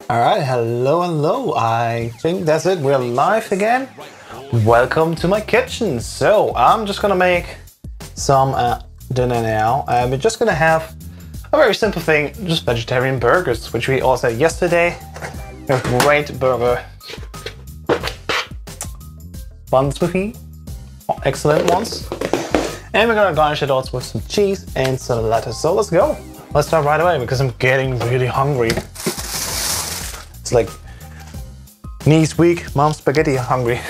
Alright, hello. I think that's it. We're live again. Welcome to my kitchen. So, I'm just gonna make some dinner now. We're just gonna have a very simple thing, just vegetarian burgers, which we also had yesterday. We have great burger buns with me. Excellent ones. And we're gonna garnish it also with some cheese and some lettuce. So let's go. Let's start right away because I'm getting really hungry. It's like knees weak, mom spaghetti hungry.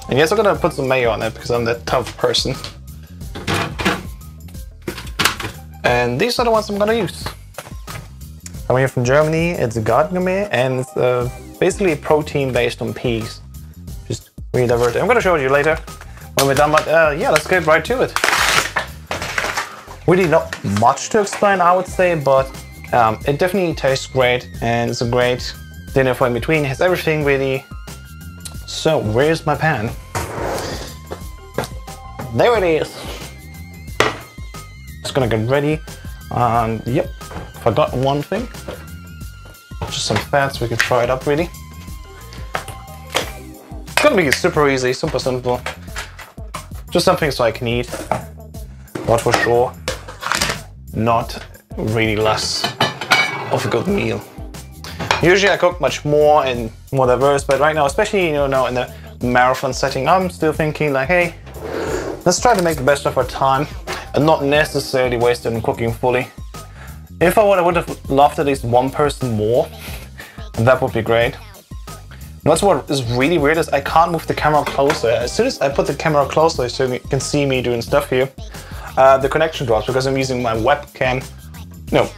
And yes, I'm gonna put some mayo on it because I'm that tough person. And these are the ones I'm gonna use. I'm here from Germany. It's Gartengemee and it's basically a protein based on peas. Just really diverse. I'm gonna show you later when we're done, but yeah, let's get right to it. Really not much to explain, I would say, but it definitely tastes great and it's a great dinner for in between. It has everything really. So where's my pan? There it is. Just gonna get ready. Yep, forgot one thing. Just some fat so we can fry it up really. It's gonna be super easy, super simple. Just something so I can eat. But for sure, not really less of a good meal. Usually I cook much more and more diverse, but right now, especially in the marathon setting, I'm still thinking like, hey, let's try to make the best of our time and not necessarily waste it in cooking fully. If I would have loved at least one person more, that would be great. And that's what is really weird is I can't move the camera closer. As soon as I put the camera closer so you can see me doing stuff here, the connection drops because I'm using my webcam. No,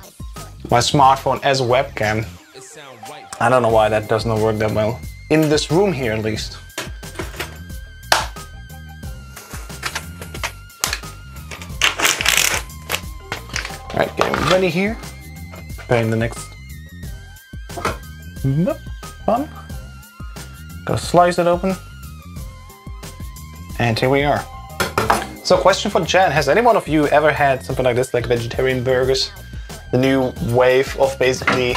my smartphone as a webcam. I don't know why that does not work that well. In this room here, at least. Alright, getting ready here. Preparing the next bun. Gotta slice it open. And here we are. So question for Jan, has any one of you ever had something like this, like vegetarian burgers? The new wave of basically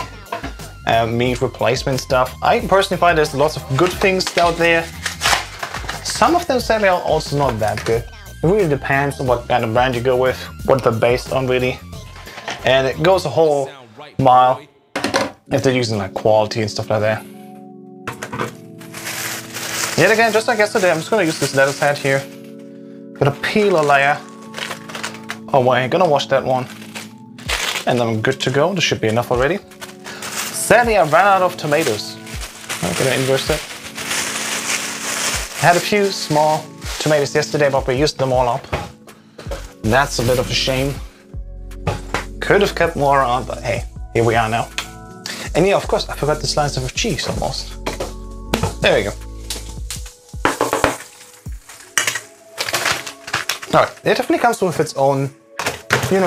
meat replacement stuff. I personally find there's lots of good things out there. Some of them sadly are also not that good. It really depends on what kind of brand you go with, what they're based on really. And it goes a whole mile if they're using like quality and stuff like that. Yet again, just like yesterday, I'm just gonna use this lettuce head here. Gonna peel a layer away, gonna wash that one. And I'm good to go, this should be enough already. Sadly, I ran out of tomatoes. I'm gonna inverse it. I had a few small tomatoes yesterday, but we used them all up. That's a bit of a shame. Could have kept more on, but hey, here we are now. And yeah, of course, I forgot the slice of cheese almost. There we go. Alright, it definitely comes with its own,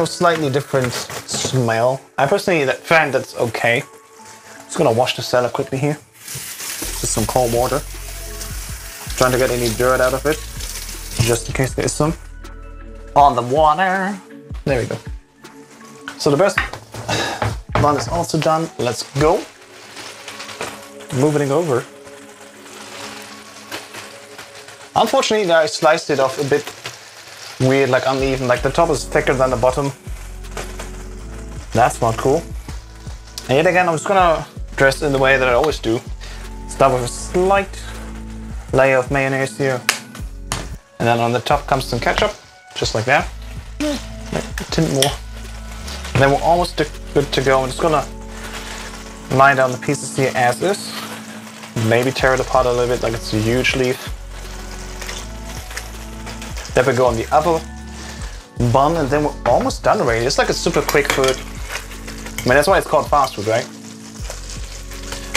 slightly different smell. I personally find that's okay. Just gonna wash the salad quickly here. Just some cold water. Trying to get any dirt out of it, just in case there is some on the water. There we go. So the best one is also done. Let's go. Moving over. Unfortunately, I sliced it off a bit weird, like uneven. Like the top is thicker than the bottom. That's not cool. And yet again, I'm just gonna dress in the way that I always do. Start with a slight layer of mayonnaise here. And then on the top comes some ketchup, just like that. Like a tint more. And then we're almost good to go. I'm just gonna line down the pieces here as is. Maybe tear it apart a little bit like it's a huge leaf. Then we go on the other bun and then we're almost done already. It's like a super quick food. I mean, that's why it's called fast food, right?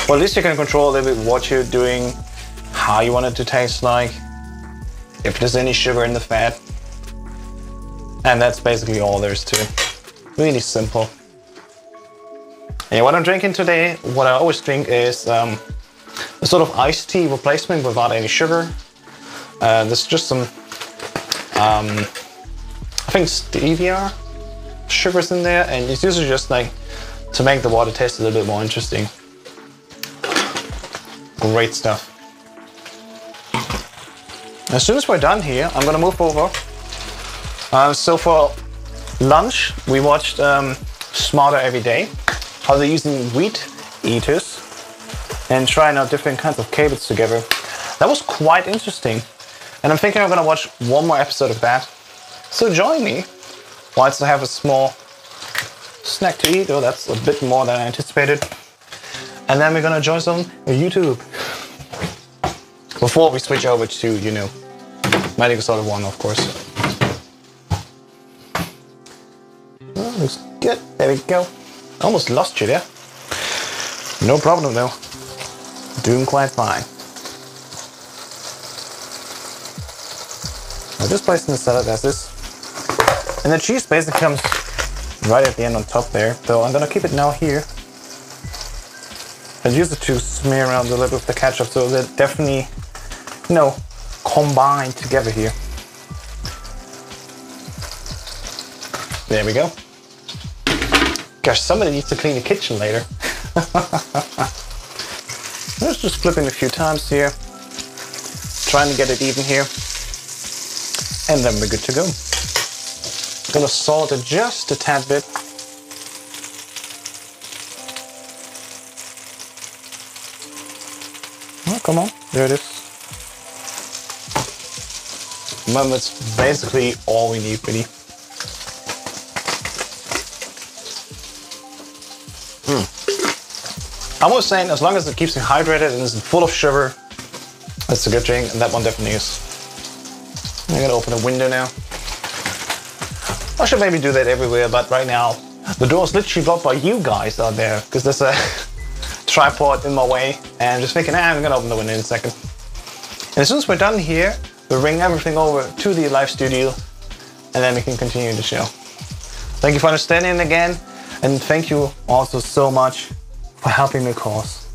Well, at least you can control a little bit what you're doing, how you want it to taste like, if there's any sugar in the fat. And that's basically all there is to it. Really simple. And what I'm drinking today, what I always drink is a sort of iced tea replacement without any sugar. There's just some, I think stevia sugars in there, and it's usually just like to make the water taste a little bit more interesting. Great stuff. As soon as we're done here, I'm gonna move over. So for lunch, we watched Smarter Every Day, how they're using wheat eaters and trying out different kinds of cables together. That was quite interesting. And I'm thinking I'm gonna watch one more episode of that. So join me whilst I have a small snack to eat. Oh, that's a bit more than I anticipated. And then we're gonna enjoy some YouTube. Before we switch over to, you know, Medical Solid 1, of course. Oh, looks good. There we go. Almost lost you there. No problem though. Doing quite fine. I'll just place in the salad as is. And the cheese basically comes right at the end on top there. So I'm gonna keep it now here. I use it to smear around a little bit with the ketchup, so they're definitely, you know, combined together here. There we go. Gosh, somebody needs to clean the kitchen later. Let's just flip it a few times here. Trying to get it even here. And then we're good to go. Gonna salt it just a tad bit. Oh, come on, there it is. Well, that's basically all we need, really. I was saying, as long as it keeps me hydrated and isn't full of sugar, that's a good thing, and that one definitely is. I'm gonna open a window now. I should maybe do that everywhere, but right now, the door is literally blocked by you guys out there, because there's a tripod in my way, and I'm just thinking, I'm gonna open the window in a second. And as soon as we're done here, we'll bring everything over to the live studio, and then we can continue the show. Thank you for understanding again, and thank you also so much for helping the cause.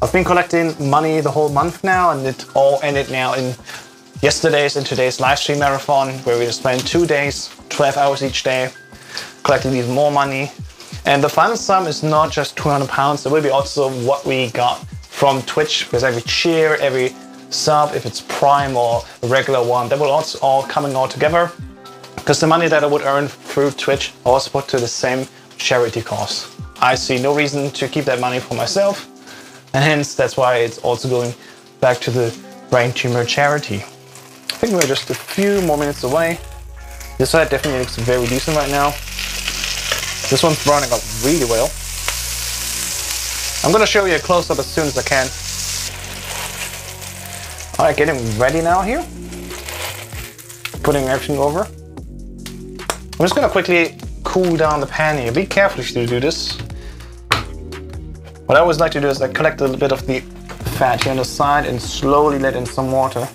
I've been collecting money the whole month now, and it all ended now in yesterday's and today's live stream marathon, where we just spent 2 days, 12 hours each day, collecting even more money. And the final sum is not just £200, it will be also what we got from Twitch, because every cheer, every sub, if it's Prime or a regular one, that will also all coming all together. Because the money that I would earn through Twitch, I also put to the same charity cause. I see no reason to keep that money for myself, and hence that's why it's also going back to the brain tumor charity. I think we're just a few more minutes away. This side definitely looks very decent right now. This one's burning up really well. I'm gonna show you a close-up as soon as I can. Alright, getting ready now here. Putting everything over. I'm just gonna quickly cool down the pan here. Be careful if you do this. What I always like to do is I collect a little bit of the fat here on the side and slowly let in some water,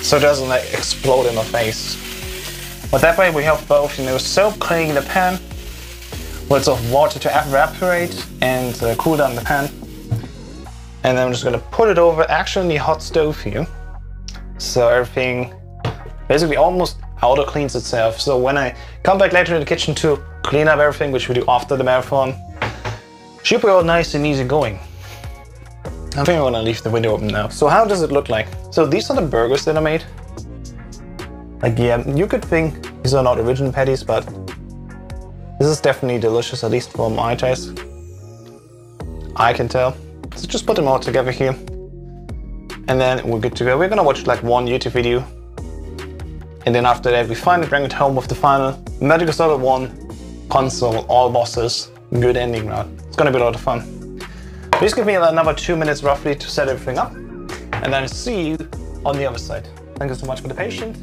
so it doesn't like explode in my face. But that way we have both, you know, soap cleaning the pan, lots of water to evaporate and cool down the pan. And then I'm just gonna put it over actually on the hot stove here, so everything basically almost auto cleans itself. So when I come back later in the kitchen to clean up everything, which we do after the marathon, should be all nice and easy going. I think I'm gonna leave the window open now. So how does it look like? So these are the burgers that I made. Like, yeah, you could think these are not original patties, but this is definitely delicious, at least for my taste. I can tell. So just put them all together here, and then we're good to go. We're gonna watch like one YouTube video, and then after that we finally bring it home with the final Medical Solid 1 console, all bosses, good ending round. It's gonna be a lot of fun. Please give me another 2 minutes roughly to set everything up, and then see you on the other side. Thank you so much for the patience.